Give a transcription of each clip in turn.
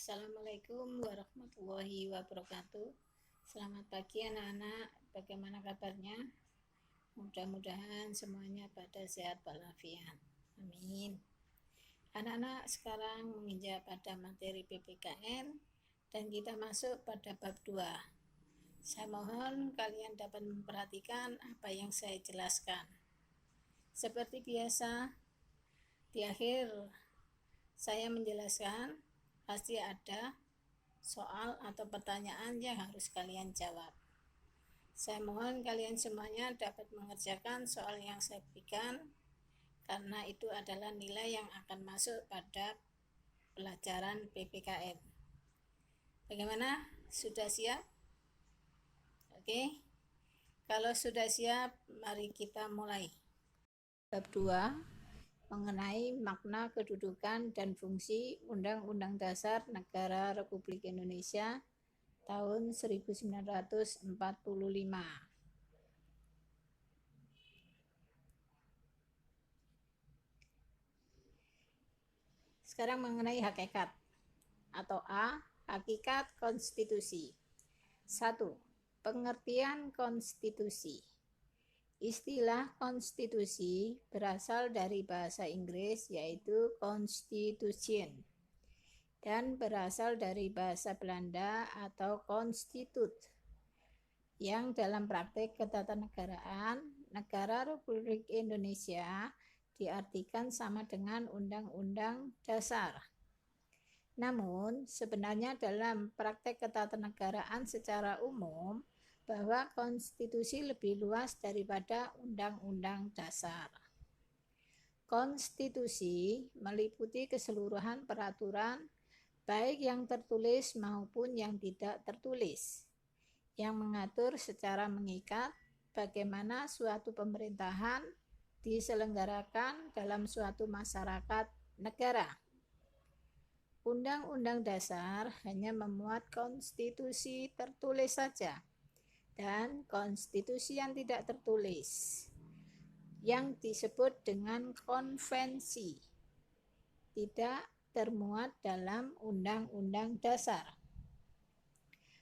Assalamualaikum warahmatullahi wabarakatuh. Selamat pagi anak-anak, bagaimana kabarnya? Mudah-mudahan semuanya pada sehat walafiat. Amin. Anak-anak sekarang menginjak pada materi PPKN dan kita masuk pada bab 2. Saya mohon kalian dapat memperhatikan apa yang saya jelaskan. Seperti biasa, di akhir saya menjelaskan pasti ada soal atau pertanyaan yang harus kalian jawab. Saya mohon kalian semuanya dapat mengerjakan soal yang saya berikan, karena itu adalah nilai yang akan masuk pada pelajaran PPKN. Bagaimana? Sudah siap? Oke. Kalau sudah siap, mari kita mulai. Bab 2 mengenai makna kedudukan dan fungsi Undang-Undang Dasar Negara Republik Indonesia tahun 1945. Sekarang mengenai hakikat atau A, hakikat konstitusi. 1. Pengertian konstitusi. Istilah konstitusi berasal dari bahasa Inggris yaitu constitution dan berasal dari bahasa Belanda atau constitut, yang dalam praktik ketatanegaraan Negara Republik Indonesia diartikan sama dengan Undang-Undang Dasar. Namun, sebenarnya dalam praktek ketatanegaraan secara umum, bahwa konstitusi lebih luas daripada Undang-Undang Dasar. Konstitusi meliputi keseluruhan peraturan, baik yang tertulis maupun yang tidak tertulis, yang mengatur secara mengikat bagaimana suatu pemerintahan diselenggarakan dalam suatu masyarakat negara. Undang-Undang Dasar hanya memuat konstitusi tertulis saja dan konstitusi yang tidak tertulis, yang disebut dengan konvensi, tidak termuat dalam Undang-Undang Dasar.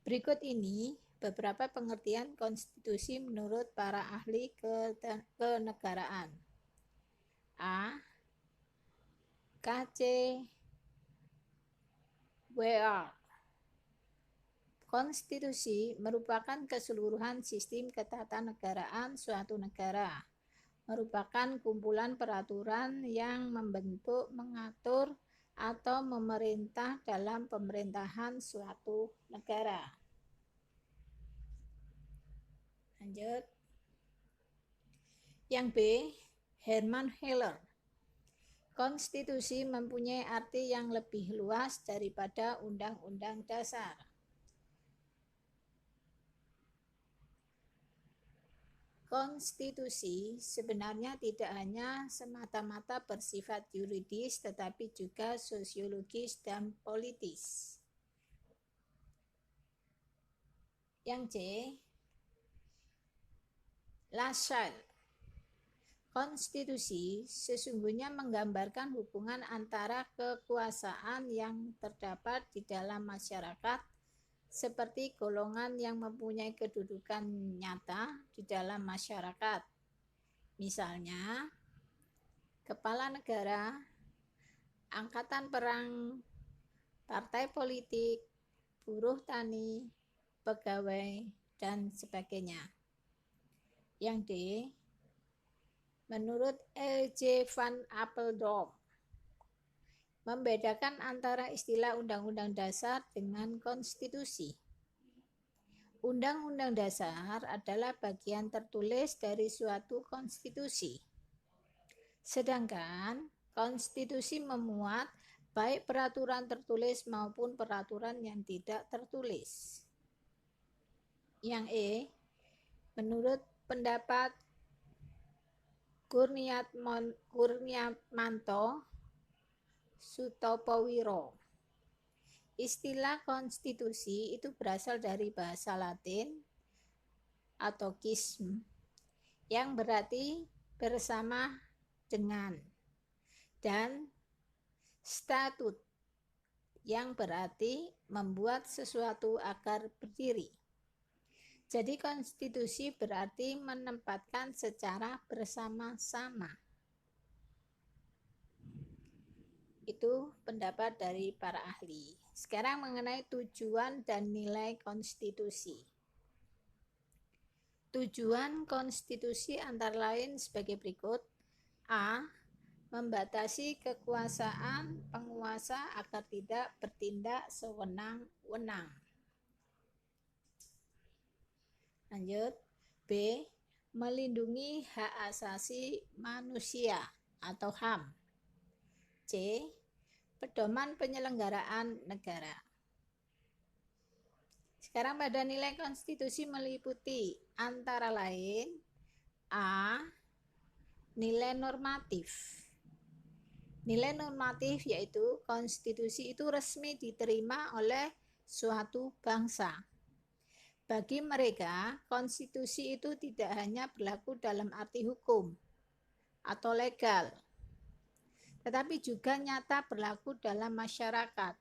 Berikut ini beberapa pengertian konstitusi menurut para ahli kenegaraan. A. KCWR. Konstitusi merupakan keseluruhan sistem ketatanegaraan suatu negara, merupakan kumpulan peraturan yang membentuk, mengatur, atau memerintah dalam pemerintahan suatu negara. Lanjut. Yang B, Hermann Heller. Konstitusi mempunyai arti yang lebih luas daripada Undang-Undang Dasar. Konstitusi sebenarnya tidak hanya semata-mata bersifat yuridis, tetapi juga sosiologis dan politis. Yang C, Lassalle. Konstitusi sesungguhnya menggambarkan hubungan antara kekuasaan yang terdapat di dalam masyarakat, seperti golongan yang mempunyai kedudukan nyata di dalam masyarakat. Misalnya, kepala negara, angkatan perang, partai politik, buruh tani, pegawai, dan sebagainya. Yang D, menurut L.J. van Apeldoorn, membedakan antara istilah Undang-Undang Dasar dengan konstitusi. Undang-Undang Dasar adalah bagian tertulis dari suatu konstitusi. Sedangkan konstitusi memuat baik peraturan tertulis maupun peraturan yang tidak tertulis. Yang E, menurut pendapat Kurniawanto Sutopowiro, istilah konstitusi itu berasal dari bahasa Latin atau kism, yang berarti bersama dengan, dan statut yang berarti membuat sesuatu agar berdiri. Jadi konstitusi berarti menempatkan secara bersama-sama. Itu pendapat dari para ahli. Sekarang mengenai tujuan dan nilai konstitusi. Tujuan konstitusi antara lain sebagai berikut. A. Membatasi kekuasaan penguasa agar tidak bertindak sewenang-wenang. Lanjut. B. Melindungi hak asasi manusia atau HAM. C. Pedoman penyelenggaraan negara. Sekarang pada nilai konstitusi meliputi antara lain A. Nilai normatif. Nilai normatif yaitu konstitusi itu resmi diterima oleh suatu bangsa. Bagi mereka, konstitusi itu tidak hanya berlaku dalam arti hukum atau legal, tetapi juga nyata berlaku dalam masyarakat.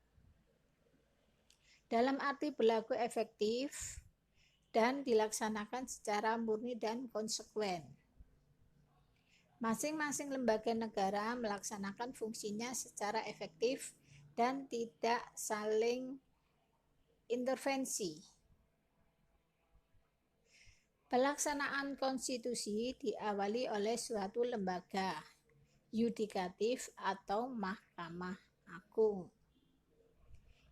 Dalam arti berlaku efektif dan dilaksanakan secara murni dan konsekuen. Masing-masing lembaga negara melaksanakan fungsinya secara efektif dan tidak saling intervensi. Pelaksanaan konstitusi diawali oleh suatu lembaga yudikatif atau Mahkamah Agung.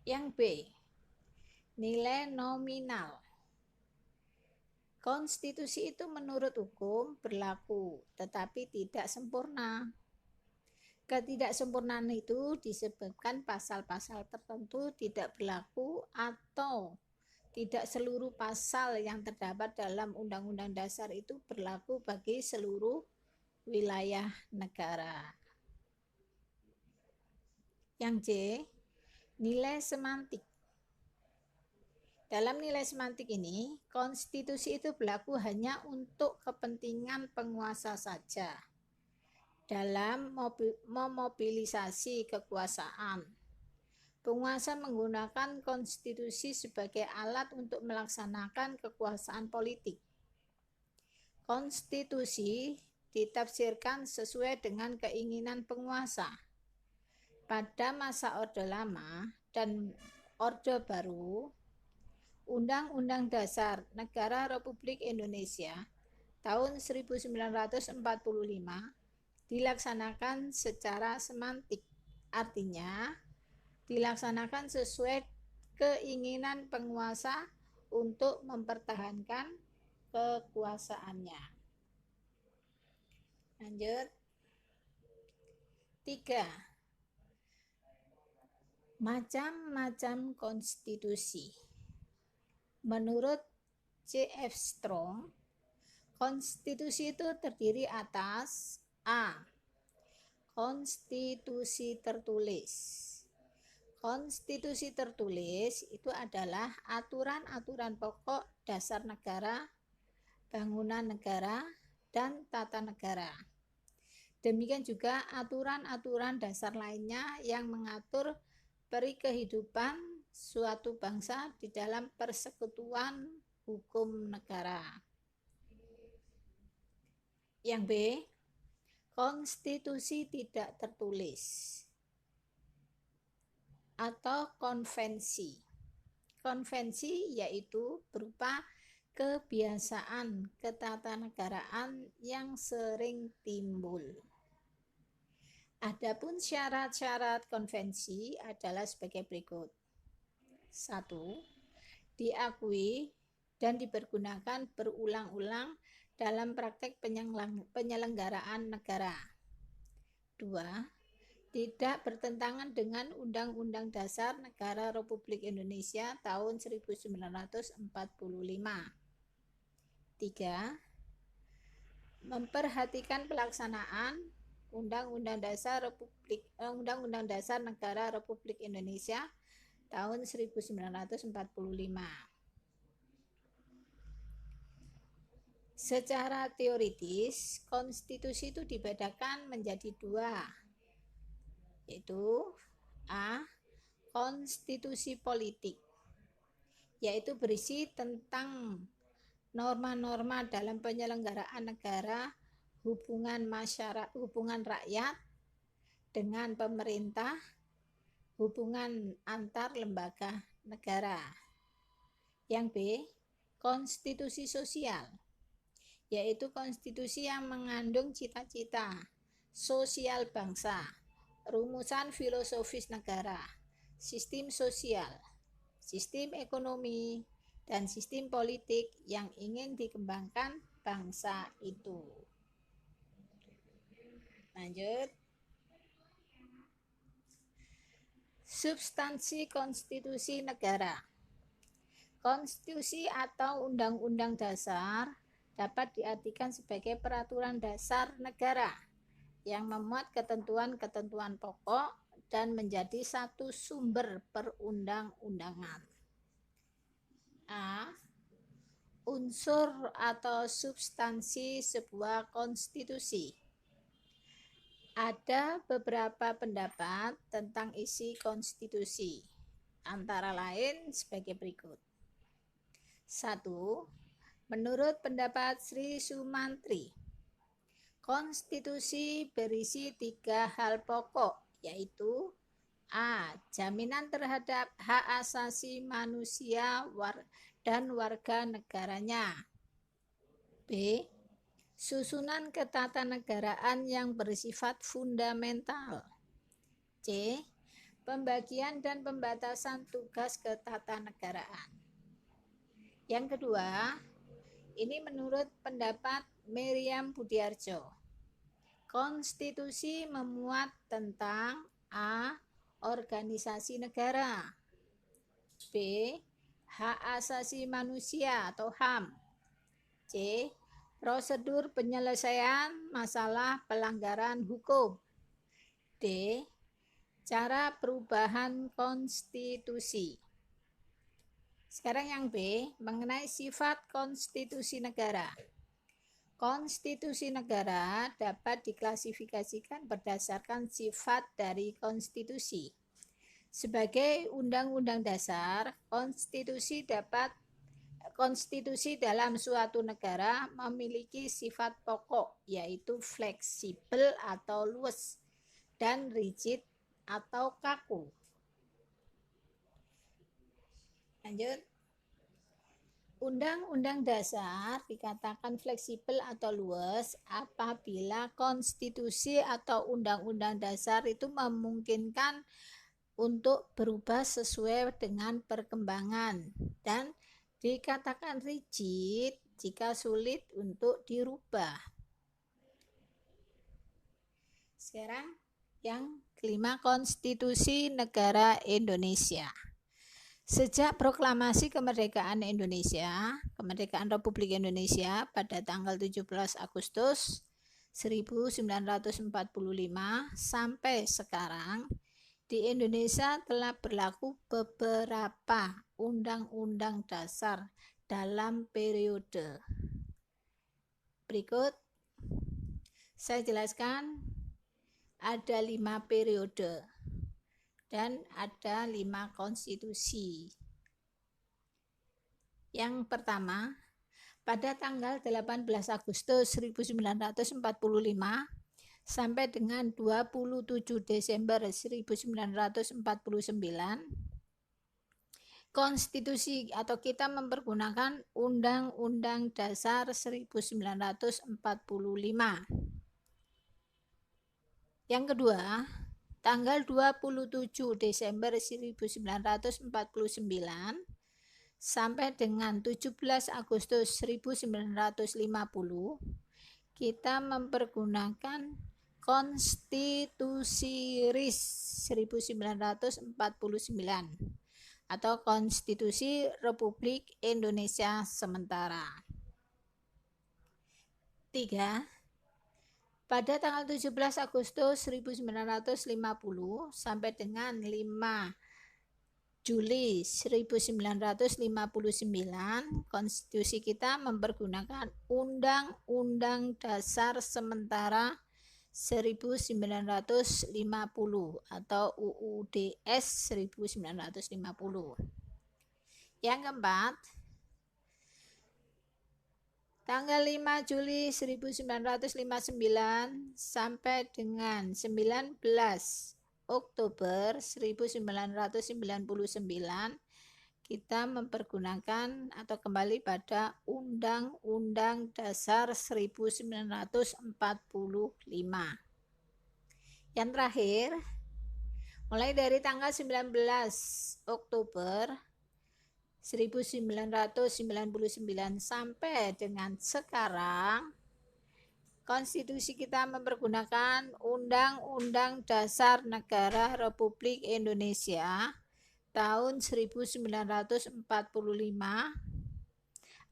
Yang B. Nilai nominal. Konstitusi itu menurut hukum berlaku, tetapi tidak sempurna. Ketidaksempurnaan itu disebabkan pasal-pasal tertentu tidak berlaku atau tidak seluruh pasal yang terdapat dalam Undang-Undang Dasar itu berlaku bagi seluruh wilayah negara. Yang C. Nilai semantik. Dalam nilai semantik ini, konstitusi itu berlaku hanya untuk kepentingan penguasa saja dalam memobilisasi kekuasaan. Penguasa menggunakan konstitusi sebagai alat untuk melaksanakan kekuasaan politik. Konstitusi ditafsirkan sesuai dengan keinginan penguasa. Pada masa Orde Lama dan Orde Baru, Undang-Undang Dasar Negara Republik Indonesia tahun 1945 dilaksanakan secara semantik, artinya dilaksanakan sesuai keinginan penguasa untuk mempertahankan kekuasaannya. Lanjut. 3. Macam-macam konstitusi. Menurut C.F. Strong, konstitusi itu terdiri atas A. Konstitusi tertulis. Konstitusi tertulis itu adalah aturan-aturan pokok dasar negara, bangunan negara, dan tata negara. Demikian juga aturan-aturan dasar lainnya yang mengatur perikehidupan suatu bangsa di dalam persekutuan hukum negara. Yang B. Konstitusi tidak tertulis atau konvensi. Konvensi yaitu berupa kebiasaan ketatanegaraan yang sering timbul. Adapun syarat-syarat konvensi adalah sebagai berikut. 1. Diakui dan dipergunakan berulang-ulang dalam praktek penyelenggaraan negara. 2. Tidak bertentangan dengan Undang-Undang Dasar Negara Republik Indonesia tahun 1945. 3. Memperhatikan pelaksanaan Undang-Undang Dasar Negara Republik Indonesia tahun 1945. Secara teoritis, konstitusi itu dibedakan menjadi dua, yaitu A. konstitusi politik, yaitu berisi tentang norma-norma dalam penyelenggaraan negara, hubungan masyarakat, hubungan rakyat dengan pemerintah, hubungan antar lembaga negara. Yang B, konstitusi sosial, yaitu konstitusi yang mengandung cita-cita sosial bangsa, rumusan filosofis negara, sistem sosial, sistem ekonomi, dan sistem politik yang ingin dikembangkan bangsa itu. Lanjut. Substansi konstitusi negara. Konstitusi atau undang-undang dasar dapat diartikan sebagai peraturan dasar negara yang memuat ketentuan-ketentuan pokok dan menjadi satu sumber perundang-undangan. A. Unsur atau substansi sebuah konstitusi. Ada beberapa pendapat tentang isi konstitusi, antara lain sebagai berikut. 1. Menurut pendapat Sri Sumantri, konstitusi berisi 3 hal pokok, yaitu A. Jaminan terhadap hak asasi manusia dan warga negaranya. B. Susunan ketatanegaraan yang bersifat fundamental. C. Pembagian dan pembatasan tugas ketatanegaraan. Yang kedua, ini menurut pendapat Miriam Budiarjo. Konstitusi memuat tentang A. Organisasi negara, B. Hak asasi manusia atau HAM, C. Prosedur penyelesaian masalah pelanggaran hukum, D. Cara perubahan konstitusi. Sekarang yang B, mengenai sifat konstitusi negara. Konstitusi negara dapat diklasifikasikan berdasarkan sifat dari konstitusi. Sebagai undang-undang dasar, konstitusi dalam suatu negara memiliki sifat pokok, yaitu fleksibel atau luas dan rigid atau kaku. Lanjut. Undang-undang dasar dikatakan fleksibel atau luas apabila konstitusi atau undang-undang dasar itu memungkinkan untuk berubah sesuai dengan perkembangan, dan dikatakan rigid jika sulit untuk dirubah. Sekarang yang kelima, konstitusi negara Indonesia. Sejak proklamasi kemerdekaan Indonesia, kemerdekaan Republik Indonesia pada tanggal 17 Agustus 1945 sampai sekarang, di Indonesia telah berlaku beberapa undang-undang dasar dalam periode berikut. Saya jelaskan, ada 5 periode dan ada 5 konstitusi. Yang pertama, pada tanggal 18 Agustus 1945 sampai dengan 27 Desember 1949, konstitusi atau kita mempergunakan Undang-Undang Dasar 1945. Yang kedua, tanggal 27 Desember 1949 sampai dengan 17 Agustus 1950, kita mempergunakan Konstitusi RIS 1949 atau Konstitusi Republik Indonesia Sementara. 3. Pada tanggal 17 Agustus 1950 sampai dengan 5 Juli 1959, konstitusi kita mempergunakan Undang-Undang Dasar Sementara 1950 atau UUDS 1950. Yang keempat, tanggal 5 Juli 1959 sampai dengan 19 Oktober 1999 kita mempergunakan atau kembali pada Undang-Undang Dasar 1945. Yang terakhir, mulai dari tanggal 19 Oktober 1999 sampai dengan sekarang, konstitusi kita mempergunakan Undang-Undang Dasar Negara Republik Indonesia tahun 1945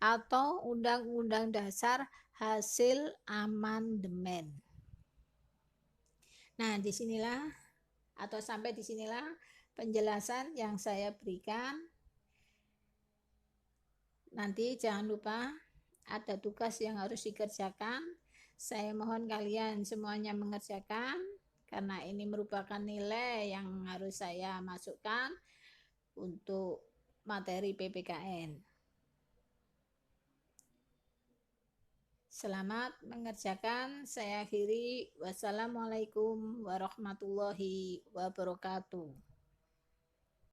atau Undang-Undang Dasar hasil amandemen. Nah, disinilah atau sampai disinilah penjelasan yang saya berikan. Nanti jangan lupa ada tugas yang harus dikerjakan. Saya mohon kalian semuanya mengerjakan karena ini merupakan nilai yang harus saya masukkan untuk materi PPKN. Selamat mengerjakan. Saya akhiri. Wassalamualaikum warahmatullahi wabarakatuh.